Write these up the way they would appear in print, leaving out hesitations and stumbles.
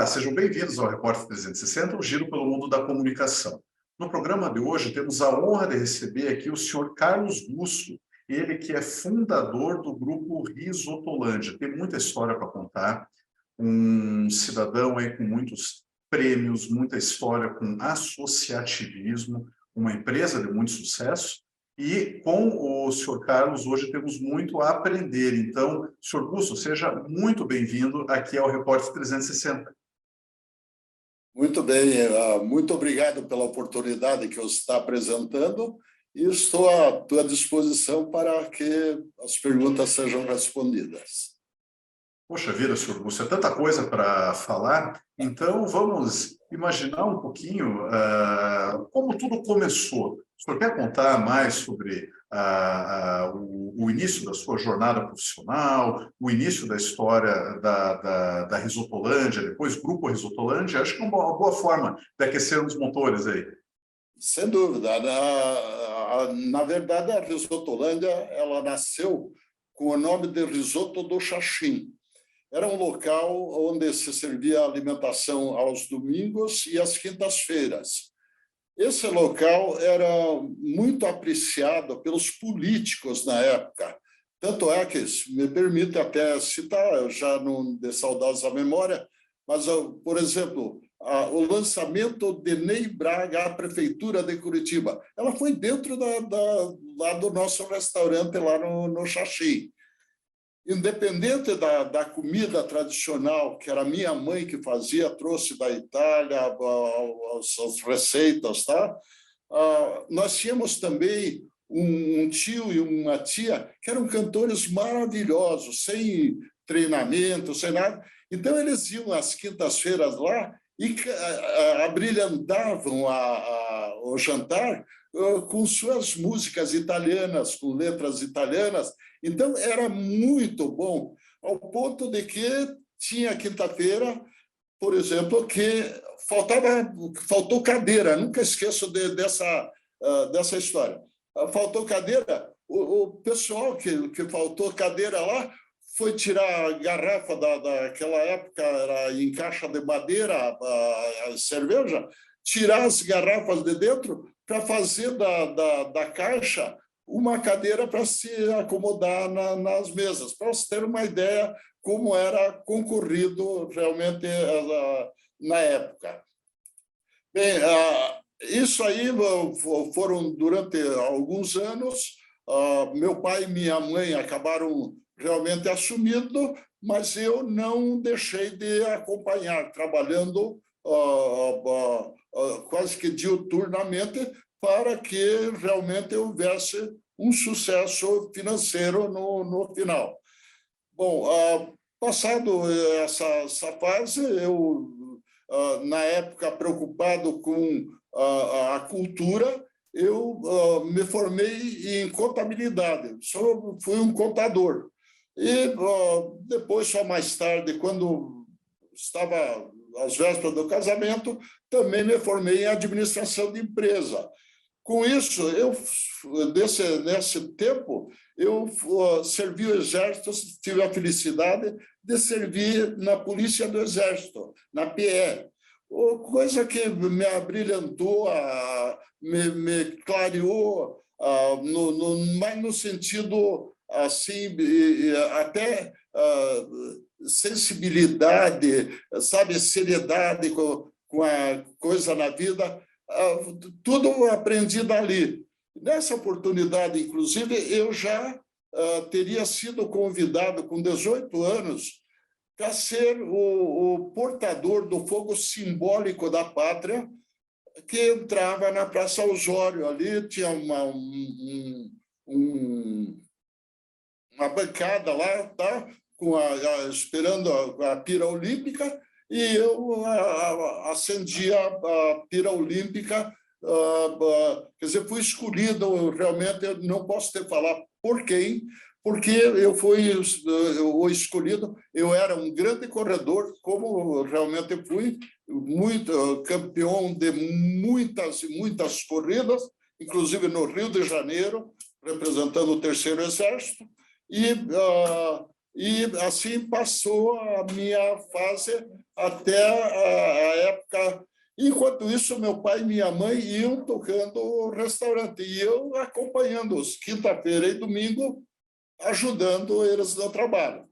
Olá, sejam bem-vindos ao Repórter 360, o giro pelo mundo da comunicação. No programa de hoje, temos a honra de receber aqui o senhor Carlos Gusso, ele que é fundador do grupo Risotolândia. Tem muita história para contar, um cidadão aí com muitos prêmios, muita história com associativismo, uma empresa de muito sucesso. E com o senhor Carlos, hoje temos muito a aprender. Então, senhor Gusso, seja muito bem-vindo aqui ao Repórter 360. Muito bem, muito obrigado pela oportunidade que você está apresentando e estou à tua disposição para que as perguntas sejam respondidas. Poxa vida, senhor Gusso, é tanta coisa para falar, então vamos imaginar um pouquinho como tudo começou. O senhor quer contar mais sobre o início da sua jornada profissional, o início da história da Risotolândia, depois Grupo Risotolândia? Acho que é uma boa forma de aquecer os motores aí. Sem dúvida. Na verdade, a Risotolândia ela nasceu com o nome de Risoto do Xaxim. Era um local onde se servia alimentação aos domingos e às quintas-feiras. Esse local era muito apreciado pelos políticos na época. Tanto é que, me permite até citar, eu já não de saudosa memória, mas, por exemplo, o lançamento de Ney Braga à Prefeitura de Curitiba, ela foi dentro lá do nosso restaurante, lá no Xaxim. Independente da comida tradicional, que era a minha mãe que fazia, trouxe da Itália as receitas, tá? Nós tínhamos também um tio e uma tia que eram cantores maravilhosos, sem treinamento, sem nada. Então, eles iam às quintas-feiras lá e abrilhantavam o jantar com suas músicas italianas, com letras italianas. Então, era muito bom, ao ponto de que tinha quinta-feira, por exemplo, que faltou cadeira. Nunca esqueço dessa história. Faltou cadeira, o pessoal que faltou cadeira lá foi tirar a garrafa daquela época, era em caixa de madeira, a cerveja, tirar as garrafas de dentro para fazer da caixa uma cadeira para se acomodar nas mesas, para você ter uma ideia como era concorrido realmente na época. Bem, isso aí foram durante alguns anos. Meu pai e minha mãe acabaram realmente assumindo, mas eu não deixei de acompanhar, trabalhando quase que diuturnamente, para que realmente houvesse um sucesso financeiro no final. Bom, passado essa fase, eu, na época, preocupado com a cultura, eu me formei em contabilidade, fui um contador. E depois, só mais tarde, quando estava às vésperas do casamento, também me formei em administração de empresa. Com isso, nesse tempo, eu servi o Exército, tive a felicidade de servir na Polícia do Exército, na PE, coisa que me abrilhantou, me clareou, mais no sentido assim, até sensibilidade, sabe, seriedade com a coisa na vida. Tudo aprendi dali. Nessa oportunidade, inclusive, eu já teria sido convidado, com 18 anos, para ser o portador do fogo simbólico da pátria, que entrava na Praça Osório. Ali tinha uma bancada lá, tá? Esperando a pira olímpica, e eu acendi a pira olímpica. Quer dizer, fui escolhido, realmente, eu não posso te falar por quem, porque eu fui o escolhido. Eu era um grande corredor, como realmente fui, muito campeão de muitas corridas, inclusive no Rio de Janeiro, representando o 3º Exército, e e assim passou a minha fase até a época. Enquanto isso, meu pai e minha mãe iam tocando o restaurante e eu acompanhando-os, quinta-feira e domingo, ajudando eles no trabalho.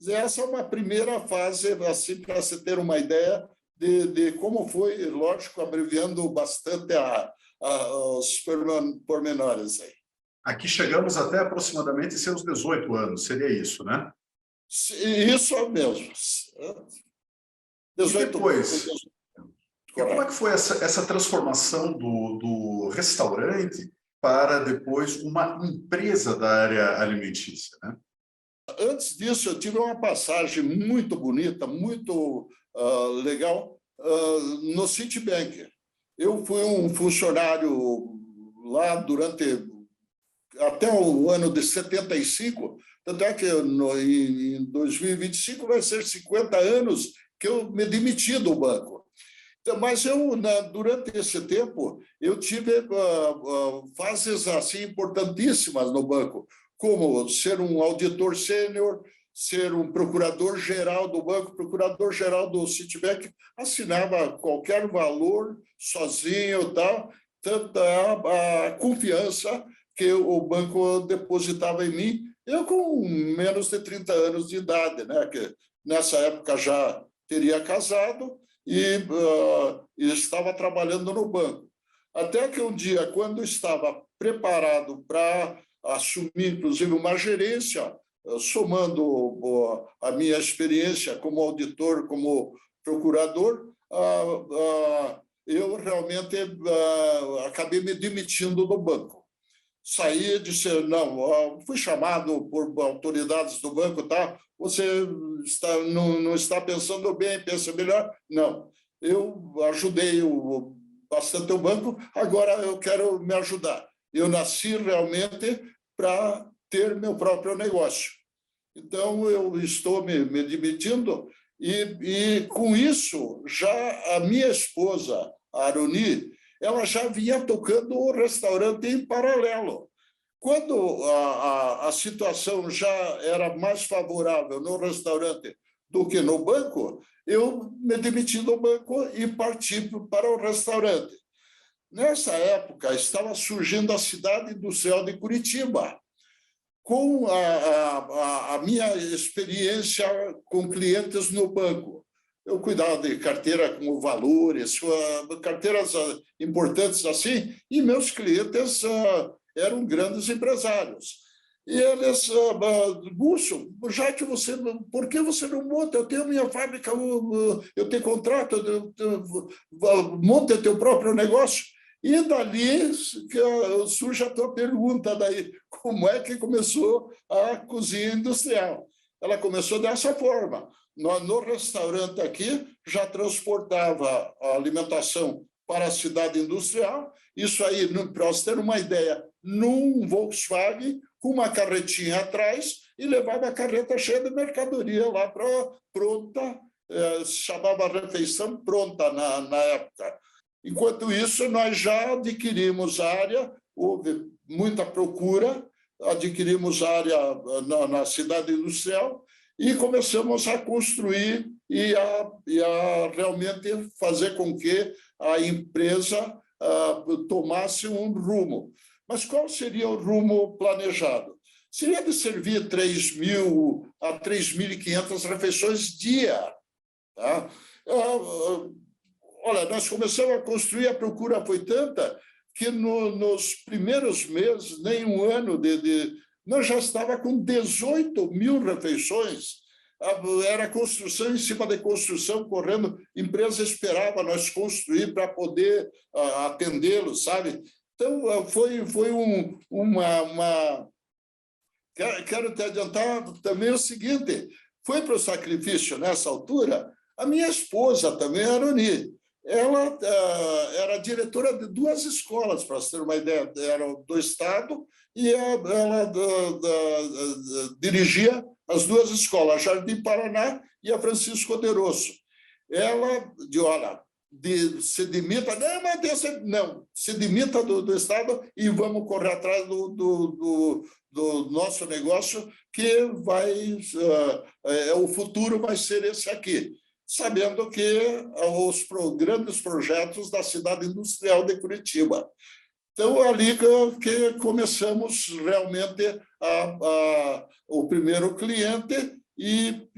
Essa é uma primeira fase, assim, para você ter uma ideia de como foi, lógico, abreviando bastante os pormenores aí. Aqui chegamos até aproximadamente seus 18 anos, seria isso, né? Isso mesmo. 18 e depois, e como é que foi essa transformação do restaurante para depois uma empresa da área alimentícia, né? Antes disso, eu tive uma passagem muito bonita, muito legal, no Citibank. Eu fui um funcionário lá até o ano de 75, tanto é que em 2025 vai ser 50 anos que eu me demiti do banco. Então, mas durante esse tempo, eu tive fases assim importantíssimas no banco, como ser um auditor sênior, ser um procurador-geral do banco, procurador-geral do Citibank, assinava qualquer valor sozinho, tal, tanta a confiança que o banco depositava em mim, eu com menos de 30 anos de idade, né? Que nessa época já teria casado e estava trabalhando no banco. Até que um dia, quando estava preparado para assumir, inclusive, uma gerência, somando a minha experiência como auditor, como procurador, eu realmente acabei me demitindo do banco. Saí e disse, não, fui chamado por autoridades do banco, tá? Você não está pensando bem, pensa melhor? Não, eu ajudei bastante o banco, agora eu quero me ajudar. Eu nasci realmente para ter meu próprio negócio. Então, eu estou me demitindo e, com isso, já a minha esposa, a Aroni, ela já vinha tocando o restaurante em paralelo. Quando a situação já era mais favorável no restaurante do que no banco, eu me demiti do banco e parti para o restaurante. Nessa época, estava surgindo a cidade industrial de Curitiba. Com a minha experiência com clientes no banco, eu cuidava de carteira com valores, carteiras importantes assim, e meus clientes eram grandes empresários. E eles, Gúcio, já que você, por que você não monta? Eu tenho minha fábrica, eu tenho contrato, monta teu próprio negócio. E dali surge a tua pergunta daí, como é que começou a cozinha industrial? Ela começou dessa forma. No restaurante aqui, já transportava a alimentação para a cidade industrial, isso aí, para você ter uma ideia, num Volkswagen, com uma carretinha atrás, e levava a carreta cheia de mercadoria lá para pronta, se chamava refeição pronta na época. Enquanto isso, nós já adquirimos área, houve muita procura, adquirimos área na cidade industrial e começamos a construir e a realmente fazer com que a empresa tomasse um rumo. Mas qual seria o rumo planejado? Seria de servir 3.000 a 3.500 refeições dia. Tá? Olha, nós começamos a construir, a procura foi tanta que nos primeiros meses, nem um ano, nós já estávamos com 18.000 refeições. Era construção em cima de construção, correndo. A empresa esperava nós construir para poder atendê-los, sabe? Então, foi uma... Quero te adiantar também o seguinte, foi para o sacrifício nessa altura a minha esposa também, a Aroni. Ela era diretora de 2 escolas, para você ter uma ideia, era do Estado, e ela dirigia as 2 escolas, a Jardim Paraná e a Francisco de Rosso. Ela, olha, se demita, não, se demita do Estado e vamos correr atrás do nosso negócio, que o futuro vai ser esse aqui, sabendo que os grandes projetos da cidade industrial de Curitiba. Então, ali que começamos realmente o primeiro cliente e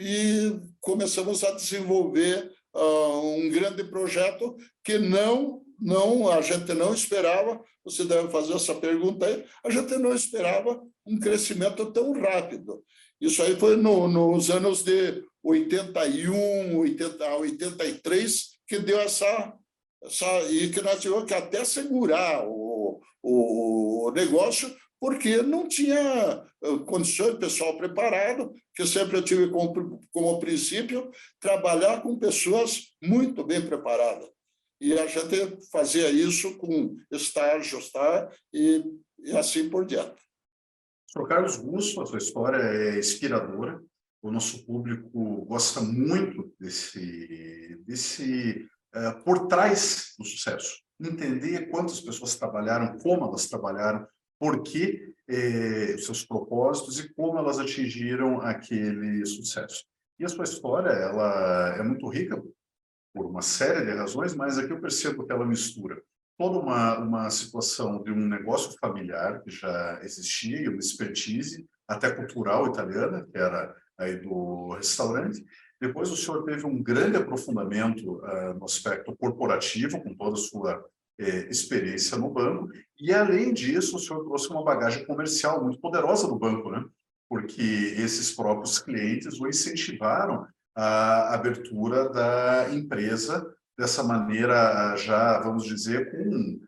começamos a desenvolver um grande projeto que a gente não esperava. Você deve fazer essa pergunta aí. A gente não esperava um crescimento tão rápido. Isso aí foi nos anos de 81, 83, que deu e que nós tivemos que até segurar o negócio, porque não tinha condições, pessoal preparado, que sempre eu tive como princípio trabalhar com pessoas muito bem preparadas. E a gente fazia isso com estágios, tá? E assim por diante. Sr. Carlos Gusso, a sua história é inspiradora. O nosso público gosta muito desse por trás do sucesso. Entender quantas pessoas trabalharam, como elas trabalharam, por que os seus propósitos e como elas atingiram aquele sucesso. E a sua história, ela é muito rica por uma série de razões, mas aqui eu percebo que ela mistura toda uma situação de um negócio familiar que já existia, e uma expertise até cultural italiana, que era aí do restaurante. Depois o senhor teve um grande aprofundamento no aspecto corporativo, com toda a sua experiência no banco, e além disso o senhor trouxe uma bagagem comercial muito poderosa do banco, né? Porque esses próprios clientes o incentivaram à abertura da empresa dessa maneira, já, vamos dizer, com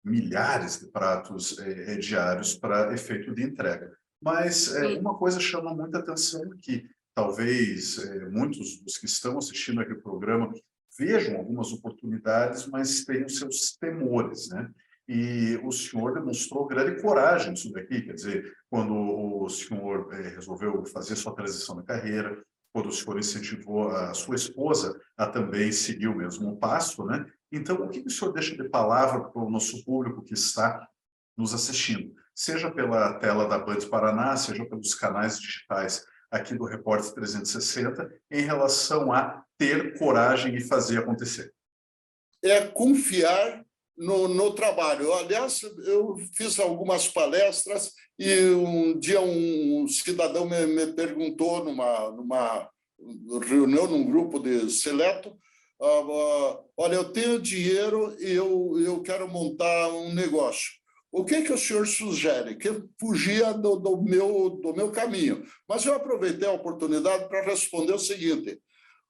milhares de pratos diários para efeito de entrega. Mas uma coisa chama muita atenção aqui. Talvez muitos dos que estão assistindo aqui o programa vejam algumas oportunidades, mas tenham seus temores, né? E o senhor demonstrou grande coragem nisso daqui, quer dizer, quando o senhor resolveu fazer sua transição na carreira, quando o senhor incentivou a sua esposa a também seguir o mesmo passo, né? Então, o que o senhor deixa de palavra para o nosso público que está nos assistindo? Seja pela tela da Band Paraná, seja pelos canais digitais aqui do Repórter 360, em relação a ter coragem e fazer acontecer. É confiar no trabalho. Aliás, eu fiz algumas palestras e um dia um cidadão me perguntou numa reunião, num grupo de seleto, olha, eu tenho dinheiro e eu quero montar um negócio. O que o senhor sugere? Que fugia do meu caminho. Mas eu aproveitei a oportunidade para responder o seguinte: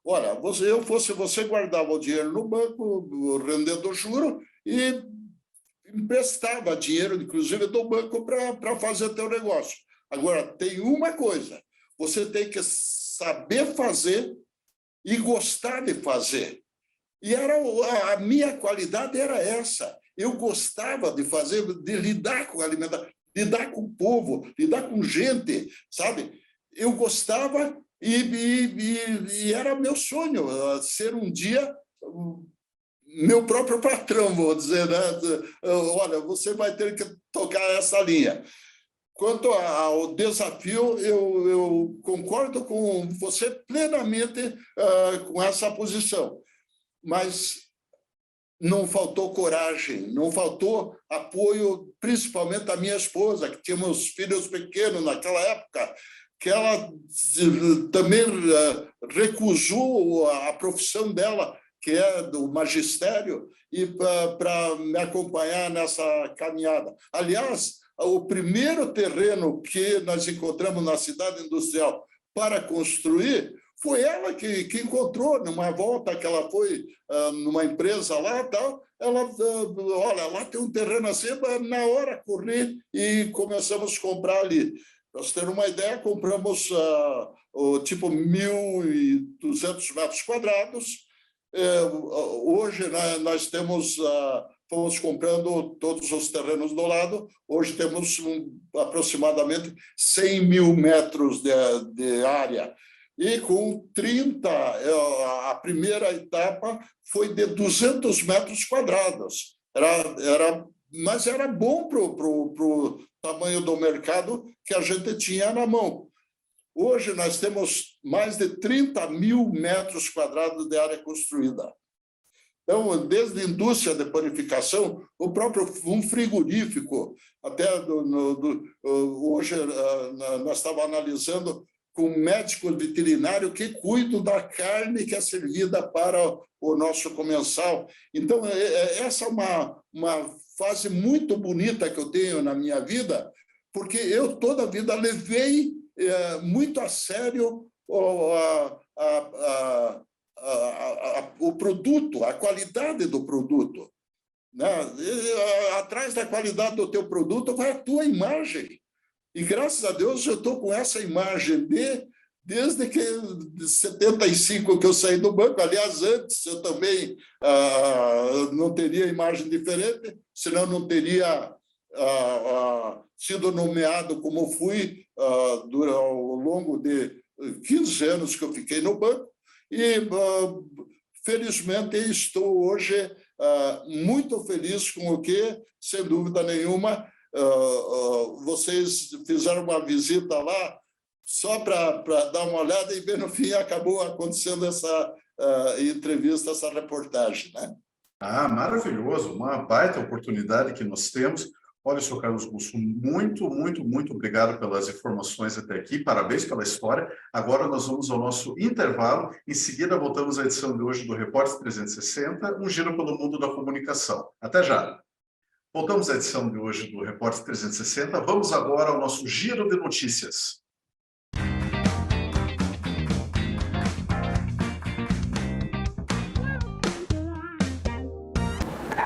olha, você guardava o dinheiro no banco, rendendo juro, e emprestava dinheiro, inclusive, do banco para fazer teu negócio. Agora, tem uma coisa: você tem que saber fazer e gostar de fazer. E a minha qualidade era essa. Eu gostava de fazer, de lidar com a alimentação, lidar com o povo, lidar com gente, sabe? Eu gostava e era meu sonho ser um dia meu próprio patrão, vou dizer, né? Olha, você vai ter que tocar essa linha. Quanto ao desafio, eu concordo com você plenamente com essa posição, mas não faltou coragem, não faltou apoio, principalmente da minha esposa, que tínhamos filhos pequenos naquela época, que ela também recusou a profissão dela, que é do magistério, e para me acompanhar nessa caminhada. Aliás, o primeiro terreno que nós encontramos na cidade industrial para construir foi ela que encontrou, numa volta que ela foi numa empresa lá, tal, ela, olha, lá tem um terreno assim, na hora corri e começamos a comprar ali. Para você ter uma ideia, compramos tipo 1.200 metros quadrados. Hoje nós temos, fomos comprando todos os terrenos do lado, hoje temos aproximadamente 100 mil metros de área. e com 30, a primeira etapa foi de 200 metros quadrados. Mas era bom para o tamanho do mercado que a gente tinha na mão. Hoje nós temos mais de 30 mil metros quadrados de área construída. Então, desde a indústria de panificação, o próprio um frigorífico, até hoje nós estávamos analisando com médicos veterinários que cuidam da carne que é servida para o nosso comensal. Então, essa é uma fase muito bonita que eu tenho na minha vida, porque eu toda a vida levei muito a sério o produto, a qualidade do produto. Né? Atrás da qualidade do teu produto vai a tua imagem. E, graças a Deus, eu estou com essa imagem desde que 75 que eu saí do banco. Aliás, antes eu também não teria imagem diferente, senão não teria sido nomeado como fui ao longo de 15 anos que eu fiquei no banco. E, felizmente, estou hoje muito feliz com o que, sem dúvida nenhuma, vocês fizeram uma visita lá só para dar uma olhada e, bem no fim, acabou acontecendo essa entrevista, essa reportagem, né? Maravilhoso, uma baita oportunidade que nós temos. Olha, senhor Carlos Gusso, muito, muito, muito obrigado pelas informações até aqui, parabéns pela história. Agora nós vamos ao nosso intervalo, em seguida voltamos à edição de hoje do Repórter 360, um giro pelo mundo da comunicação. Até já! Voltamos à edição de hoje do Repórter 360, vamos agora ao nosso giro de notícias.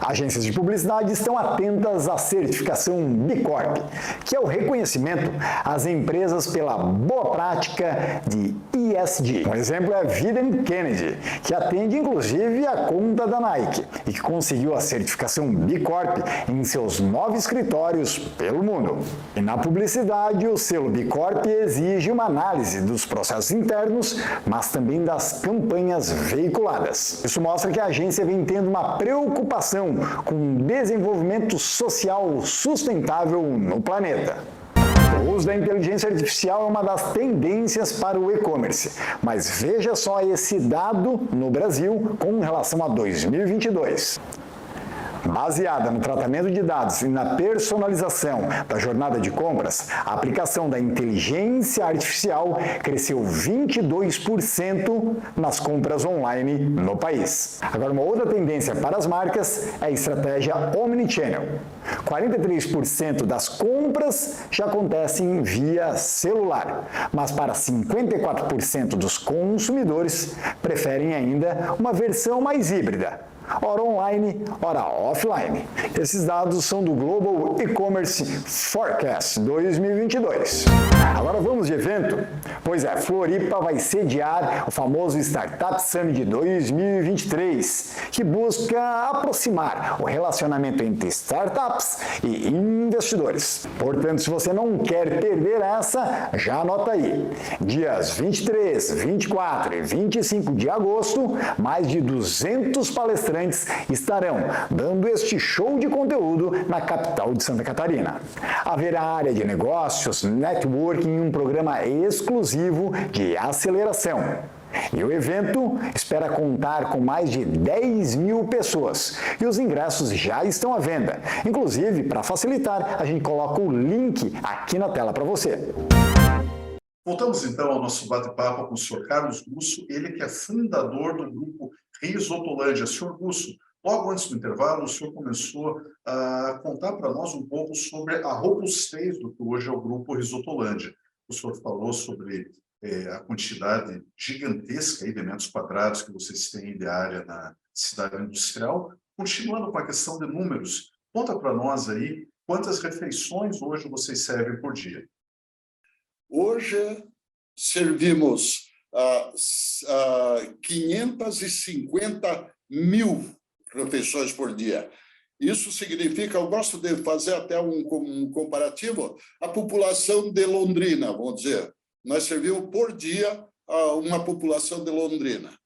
Agências de publicidade estão atentas à certificação B Corp, que é o reconhecimento às empresas pela boa prática de ESG. Um exemplo é a Wieden Kennedy, que atende inclusive a conta da Nike e que conseguiu a certificação B Corp em seus 9 escritórios pelo mundo. E na publicidade, o selo B Corp exige uma análise dos processos internos, mas também das campanhas veiculadas. Isso mostra que a agência vem tendo uma preocupação com desenvolvimento social sustentável no planeta. O uso da inteligência artificial é uma das tendências para o e-commerce, mas veja só esse dado no Brasil com relação a 2022. Baseada no tratamento de dados e na personalização da jornada de compras, a aplicação da inteligência artificial cresceu 22% nas compras online no país. Agora, uma outra tendência para as marcas é a estratégia Omnichannel. 43% das compras já acontecem via celular, mas para 54% dos consumidores preferem ainda uma versão mais híbrida, ora online, ora offline. Esses dados são do Global E-Commerce Forecast 2022. Agora vamos de evento? Pois é, Floripa vai sediar o famoso Startup Summit 2023, que busca aproximar o relacionamento entre startups e investidores. Portanto, se você não quer perder essa, já anota aí. Dias 23, 24 e 25 de agosto, mais de 200 palestrantes estarão dando este show de conteúdo na capital de Santa Catarina. Haverá área de negócios, networking e um programa exclusivo de aceleração. E o evento espera contar com mais de 10 mil pessoas e os ingressos já estão à venda. Inclusive, para facilitar, a gente coloca o link aqui na tela para você. Voltamos então ao nosso bate-papo com o senhor Carlos Gusso, ele que é fundador do grupo Risotolândia. Senhor Gusso, logo antes do intervalo, o senhor começou a contar para nós um pouco sobre a robustez do que hoje é o grupo Risotolândia. O senhor falou sobre a quantidade gigantesca de metros quadrados que vocês têm de área na cidade industrial. Continuando com a questão de números, conta para nós aí quantas refeições hoje vocês servem por dia. Hoje servimos 550 mil refeições por dia. Isso significa, eu gosto de fazer até um comparativo, a população de Londrina, vamos dizer. Nós servimos por dia uma população de Londrina.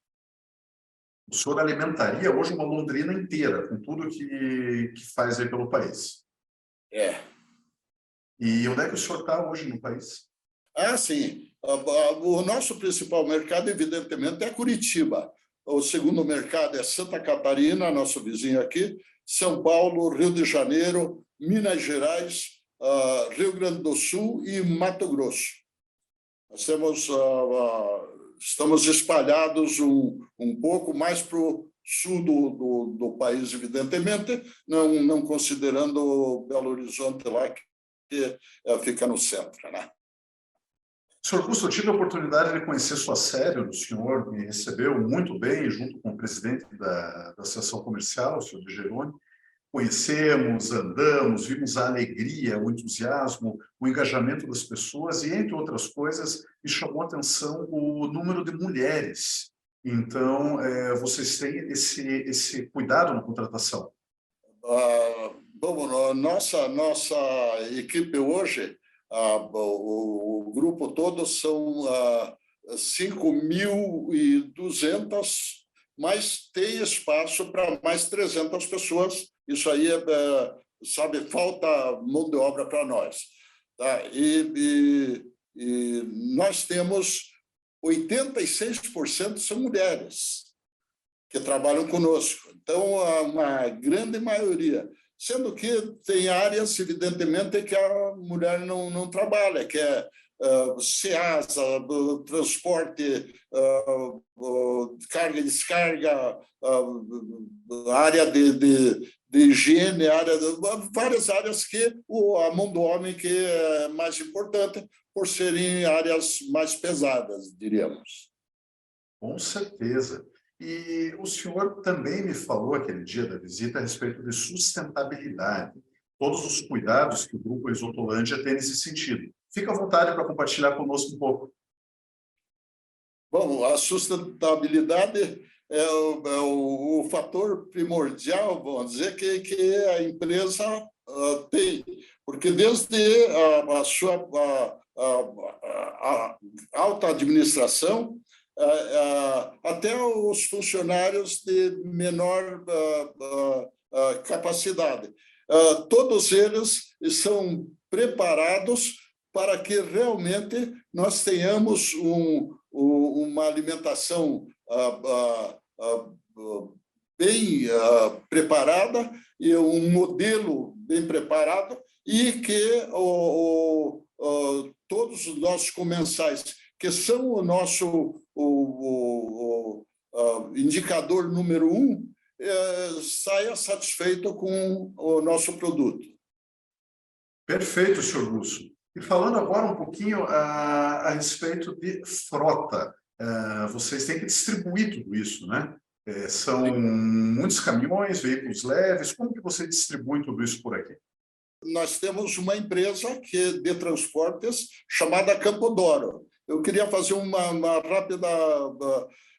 O senhor alimentaria hoje uma Londrina inteira, com tudo que faz aí pelo país. É. E onde é que o senhor está hoje no país? Sim. O nosso principal mercado, evidentemente, é Curitiba. O segundo mercado é Santa Catarina, nosso vizinho aqui, São Paulo, Rio de Janeiro, Minas Gerais, Rio Grande do Sul e Mato Grosso. Nós temos, estamos espalhados um pouco mais para o sul do país, evidentemente, não considerando Belo Horizonte lá, que fica no centro, né? Senhor Augusto, eu tive a oportunidade de conhecer sua sede, o senhor me recebeu muito bem, junto com o presidente da Associação Comercial, o senhor de Jerônimo. Conhecemos, andamos, vimos a alegria, o entusiasmo, o engajamento das pessoas e, entre outras coisas, me chamou a atenção o número de mulheres. Então, vocês têm esse cuidado na contratação? Bom, nossa equipe hoje, o grupo todo são 5.200, mas tem espaço para mais 300 pessoas. Isso aí, sabe, falta mão de obra para nós. Tá? E nós temos 86% são mulheres que trabalham conosco. Então, uma grande maioria. Sendo que tem áreas, evidentemente, que a mulher não trabalha, que é SEASA, transporte, carga e descarga, área de higiene, várias áreas que a mão do homem que é mais importante, por serem áreas mais pesadas, diríamos. Com certeza. E o senhor também me falou aquele dia da visita a respeito de sustentabilidade, todos os cuidados que o Grupo Exotolândia tem nesse sentido. Fica à vontade para compartilhar conosco um pouco. Bom, a sustentabilidade é o fator primordial, vamos dizer, que a empresa tem, porque desde a sua alta administração até os funcionários de menor capacidade. Todos eles são preparados para que realmente nós tenhamos uma alimentação bem preparada e um modelo bem preparado e que todos os nossos comensais, que são o nosso indicador número 1, saia satisfeito com o nosso produto. Perfeito, senhor Lúcio. E falando agora um pouquinho a respeito de frota, vocês têm que distribuir tudo isso, né? São muitos caminhões, veículos leves, como que você distribui tudo isso por aqui? Nós temos uma empresa de transportes chamada Campodoro. Eu queria fazer uma rápida...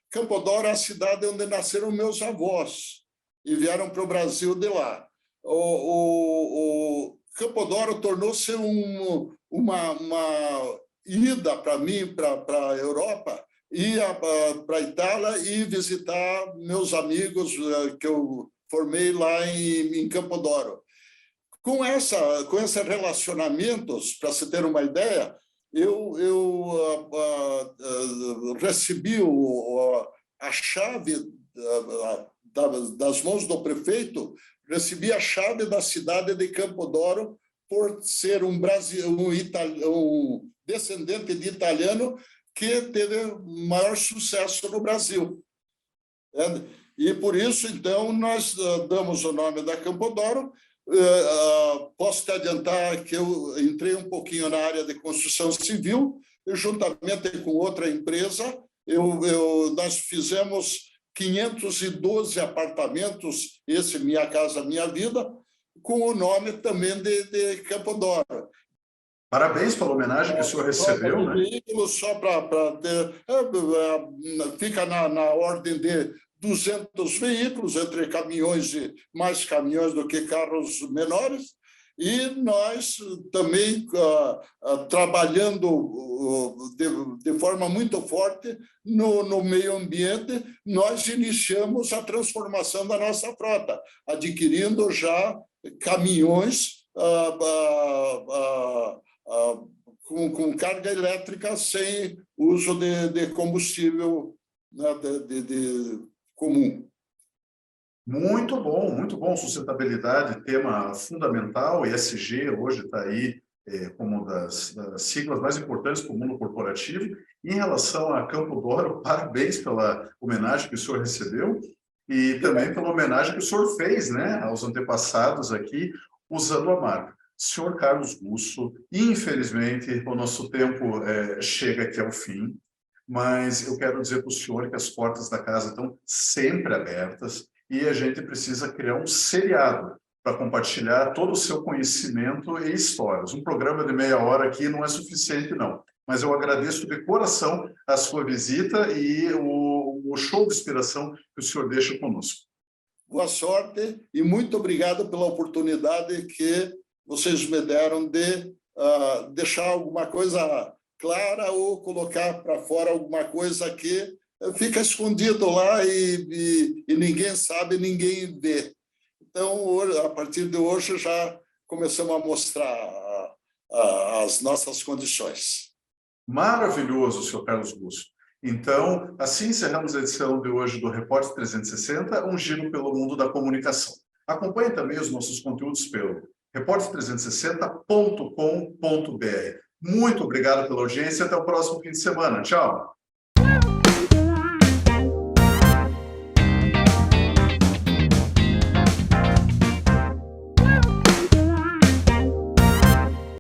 Campodoro é a cidade onde nasceram meus avós e vieram para o Brasil de lá. O Campodoro tornou-se uma ida para mim, para a Europa, ir para a Itália e visitar meus amigos que eu formei lá em Campodoro. Com esses relacionamentos, para se ter uma ideia, eu recebi a chave das mãos do prefeito, recebi a chave da cidade de Campodoro por ser um descendente de italiano que teve maior sucesso no Brasil. E por isso, então, nós damos o nome da Campodoro. Posso te adiantar que eu entrei um pouquinho na área de construção civil, e juntamente com outra empresa, nós fizemos 512 apartamentos, esse Minha Casa Minha Vida, com o nome também de Campodoro. Parabéns pela homenagem que o senhor recebeu, né? Só para ter... Fica na ordem de 200 veículos, entre caminhões e mais caminhões do que carros menores, E nós também, trabalhando de forma muito forte no meio ambiente, nós iniciamos a transformação da nossa frota, adquirindo já caminhões com carga elétrica sem uso de combustível, né, comum. Muito bom. Sustentabilidade, tema fundamental. ESG hoje está aí como uma das siglas mais importantes para o mundo corporativo. Em relação a Campo Douro, parabéns pela homenagem que o senhor recebeu e também pela homenagem que o senhor fez, né, aos antepassados aqui, usando a marca. Senhor Carlos Gusso, infelizmente, o nosso tempo chega aqui ao fim, mas eu quero dizer para o senhor que as portas da casa estão sempre abertas e a gente precisa criar um seriado para compartilhar todo o seu conhecimento e histórias. Um programa de meia hora aqui não é suficiente, não. Mas eu agradeço de coração a sua visita e o show de inspiração que o senhor deixa conosco. Boa sorte e muito obrigado pela oportunidade que vocês me deram de deixar alguma coisa clara ou colocar para fora alguma coisa que fica escondido lá e ninguém sabe, ninguém vê. Então, a partir de hoje, já começamos a mostrar as nossas condições. Maravilhoso, senhor Carlos Gusso. Então, assim encerramos a edição de hoje do Repórter 360, um giro pelo mundo da comunicação. Acompanhe também os nossos conteúdos pelo repórter360.com.br. Muito obrigado pela audiência e até o próximo fim de semana. Tchau!